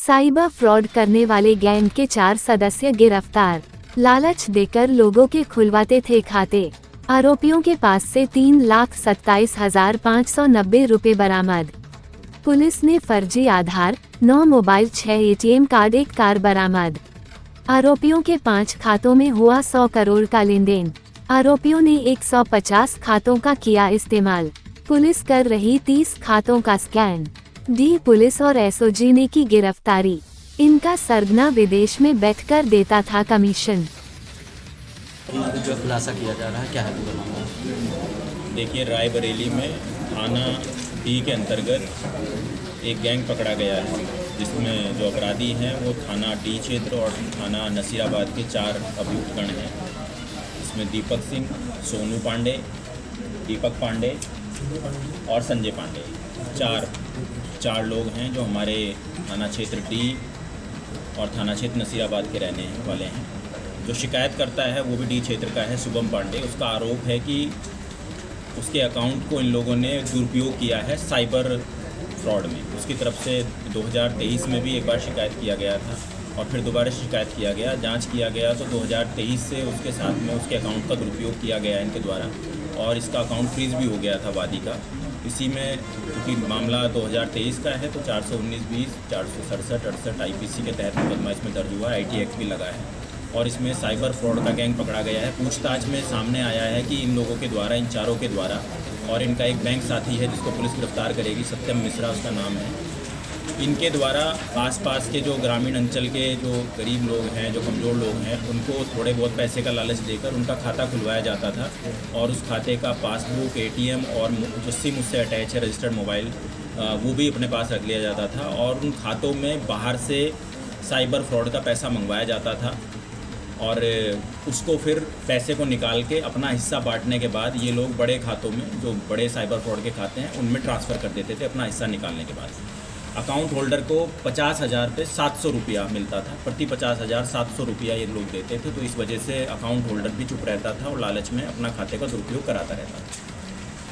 Cyber fraud करने वाले gang के 4 सदस्य गिरफ्तार। लालच देकर लोगों के खुलवाते थे खाते। आरोपियों के पास से 3,27,590 रुपए बरामद। पुलिस ने फर्जी आधार, 9 मोबाइल, 6 एटीएम कार्ड, 1 कार बरामद। आरोपियों के 5 खातों में हुआ 100 करोड़ का लेन देन। आरोपियों ने 150 खातों का किया इस्तेमाल। पुलिस कर रही 30 खातों का स्कैन। डी पुलिस और एसओजी ने की गिरफ्तारी। इनका सरगना विदेश में बैठकर देता था कमीशन। जो खुलासा किया जा रहा है क्या है पूरा मामला? देखिए, रायबरेली में थाना डी के अंतर्गत एक गैंग पकड़ा गया है, जिसमें जो अपराधी हैं वो थाना डी क्षेत्र और थाना नसीराबाद के 4 अभियुक्तगण हैं। इसमें दीपक सिंह, सोनू पांडे, दीपक पांडे और संजय पांडे, चार लोग हैं जो हमारे थाना क्षेत्र डी और थाना क्षेत्र नसीराबाद के रहने वाले हैं। जो शिकायत करता है वो भी डी क्षेत्र का है, शुभम पांडे। उसका आरोप है कि उसके अकाउंट को इन लोगों ने दुरुपयोग किया है साइबर फ्रॉड में। उसकी तरफ से 2023 में भी एक बार शिकायत किया गया था और फिर दोबारा शिकायत किया गया, जांच किया गया तो 2023 से उसके साथ में उसके अकाउंट का दुरुपयोग किया गया इनके द्वारा और इसका अकाउंट फ्रीज भी हो गया था वादी का। इसी में क्योंकि मामला 2023 का है तो 419-20, 467-68 IPC के तहत मुकदमा इसमें दर्ज हुआ, IT एक्ट भी लगा है और इसमें साइबर फ्रॉड का गैंग पकड़ा गया है। पूछताछ में सामने आया है कि इन लोगों के द्वारा, इन चारों के द्वारा, और इनका एक बैंक साथी है जिसको पुलिस गिरफ्तार करेगी, सत्यम मिश्रा उसका नाम है। इनके द्वारा आसपास के जो ग्रामीण अंचल के जो गरीब लोग हैं, जो कमज़ोर लोग हैं, उनको थोड़े बहुत पैसे का लालच देकर उनका खाता खुलवाया जाता था और उस खाते का पासबुक, ATM और जो सिम उससे अटैच है, रजिस्टर्ड मोबाइल, वो भी अपने पास रख लिया जाता था और उन खातों में बाहर से साइबर फ्रॉड का पैसा मंगवाया जाता था और उसको फिर पैसे को निकाल के अपना हिस्सा बांटने के बाद ये लोग बड़े खातों में, जो बड़े साइबर फ्रॉड के खाते हैं, उनमें ट्रांसफ़र कर देते थे अपना हिस्सा निकालने के बाद। अकाउंट होल्डर को 50,000 पे 700 रुपया मिलता था, प्रति 50,000 700 रुपया ये लोग देते थे। तो इस वजह से अकाउंट होल्डर भी चुप रहता था और लालच में अपना खाते का दुरुपयोग कराता रहता था।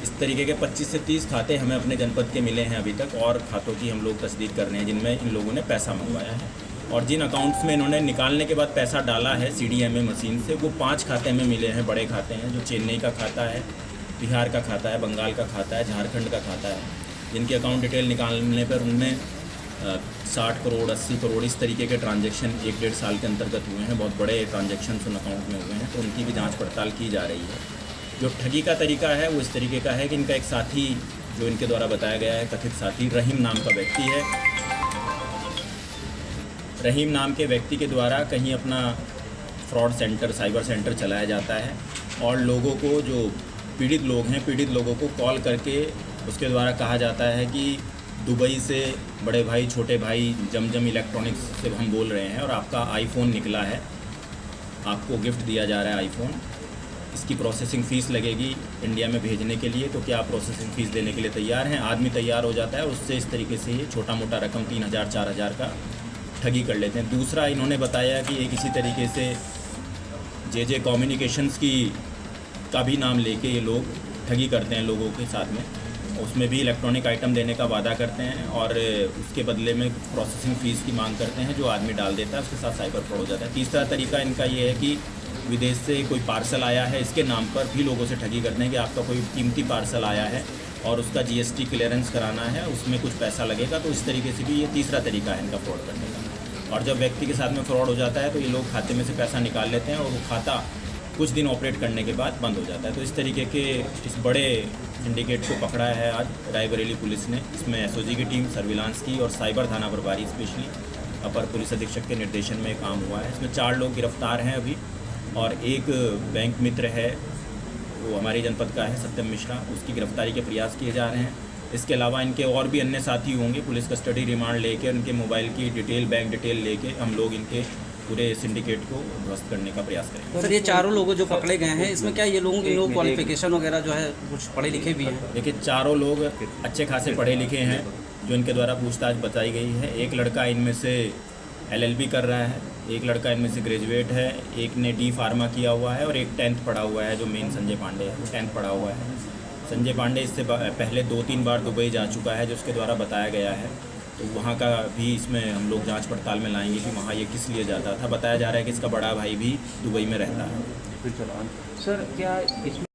इस तरीके के 25 से 30 खाते हमें अपने जनपद के मिले हैं अभी तक और खातों की हम लोग तस्दीक कर रहे हैं जिनमें इन लोगों ने पैसा मंगवाया है और जिन अकाउंट्स में इन्होंने निकालने के बाद पैसा डाला है CDMA मशीन से, वो 5 खाते में मिले हैं, बड़े खाते हैं, जो चेन्नई का खाता है, बिहार का खाता है, बंगाल का खाता है, झारखंड का खाता है, जिनकी अकाउंट डिटेल निकालने पर उनमें 60 करोड़ 80 करोड़ इस तरीके के ट्रांजैक्शन 1-1.5 साल के अंतर्गत हुए हैं। बहुत बड़े ट्रांजैक्शन उन अकाउंट में हुए हैं, तो उनकी भी जाँच पड़ताल की जा रही है। जो ठगी का तरीका है वो इस तरीके का है कि इनका एक साथी, जो इनके द्वारा बताया गया है कथित साथी, रहीम नाम का व्यक्ति है। रहीम नाम के व्यक्ति के द्वारा कहीं अपना फ्रॉड सेंटर, साइबर सेंटर चलाया जाता है और लोगों को, जो पीड़ित लोग हैं, पीड़ित लोगों को कॉल करके उसके द्वारा कहा जाता है कि दुबई से बड़े भाई, छोटे भाई, जमजम इलेक्ट्रॉनिक्स से हम बोल रहे हैं और आपका आईफोन निकला है, आपको गिफ्ट दिया जा रहा है आईफोन, इसकी प्रोसेसिंग फ़ीस लगेगी इंडिया में भेजने के लिए, तो क्या आप प्रोसेसिंग फ़ीस देने के लिए तैयार हैं? आदमी तैयार हो जाता है, उससे इस तरीके से ये छोटा मोटा रकम 3,000-4,000 का ठगी कर लेते हैं। दूसरा, इन्होंने बताया कि एक इसी तरीके से JJ कम्युनिकेशंस की का भी नाम लेके ये लोग ठगी करते हैं लोगों के साथ में, उसमें भी इलेक्ट्रॉनिक आइटम देने का वादा करते हैं और उसके बदले में प्रोसेसिंग फ़ीस की मांग करते हैं, जो आदमी डाल देता है उसके साथ साइबर फ्रॉड हो जाता है। तीसरा तरीका इनका ये है कि विदेश से कोई पार्सल आया है, इसके नाम पर भी लोगों से ठगी करते हैं कि आपका कोई कीमती पार्सल आया है और उसका GST क्लियरेंस कराना है, उसमें कुछ पैसा लगेगा। तो इस तरीके से भी ये तीसरा तरीका है इनका फ्रॉड करने का। और जब व्यक्ति के साथ में फ्रॉड हो जाता है तो ये लोग खाते में से पैसा निकाल लेते हैं और वो खाता कुछ दिन ऑपरेट करने के बाद बंद हो जाता है। तो इस तरीके के इस बड़े सिंडिकेट को पकड़ा है आज रायबरेली पुलिस ने। इसमें SOG की टीम, सर्विलांस की और साइबर थाना प्रभारी स्पेशली अपर पुलिस अधीक्षक के निर्देशन में काम हुआ है। इसमें 4 लोग गिरफ्तार हैं अभी और एक बैंक मित्र है, वो हमारे जनपद का है, सत्यम मिश्रा, उसकी गिरफ्तारी के प्रयास किए जा रहे हैं। इसके अलावा इनके और भी अन्य साथी होंगे। पुलिस कस्टडी रिमांड लेके, उनके मोबाइल की डिटेल, बैंक डिटेल लेके हम लोग इनके पूरे सिंडिकेट को ध्वस्त करने का प्रयास करेंगे। सर, ये चारों लोग जो पकड़े गए हैं, इसमें क्या ये लोग क्वालिफिकेशन वगैरह जो है कुछ पढ़े लिखे भी हैं? देखिए, चारों लोग अच्छे खासे पढ़े लिखे हैं जो इनके द्वारा पूछताछ बताई गई है। एक लड़का इनमें से LLB कर रहा है, एक लड़का इनमें से ग्रेजुएट है, एक ने D फार्मा किया हुआ है और एक 10th पढ़ा हुआ है, जो मेन संजय पांडे है, 10th पढ़ा हुआ है। संजय पांडे इससे पहले 2-3 बार दुबई जा चुका है, जो उसके द्वारा बताया गया है। तो वहाँ का भी इसमें हम लोग जांच पड़ताल में लाएंगे कि वहाँ ये किस लिए जाता था। बताया जा रहा है कि इसका बड़ा भाई भी दुबई में रहता है। सर क्या इसमें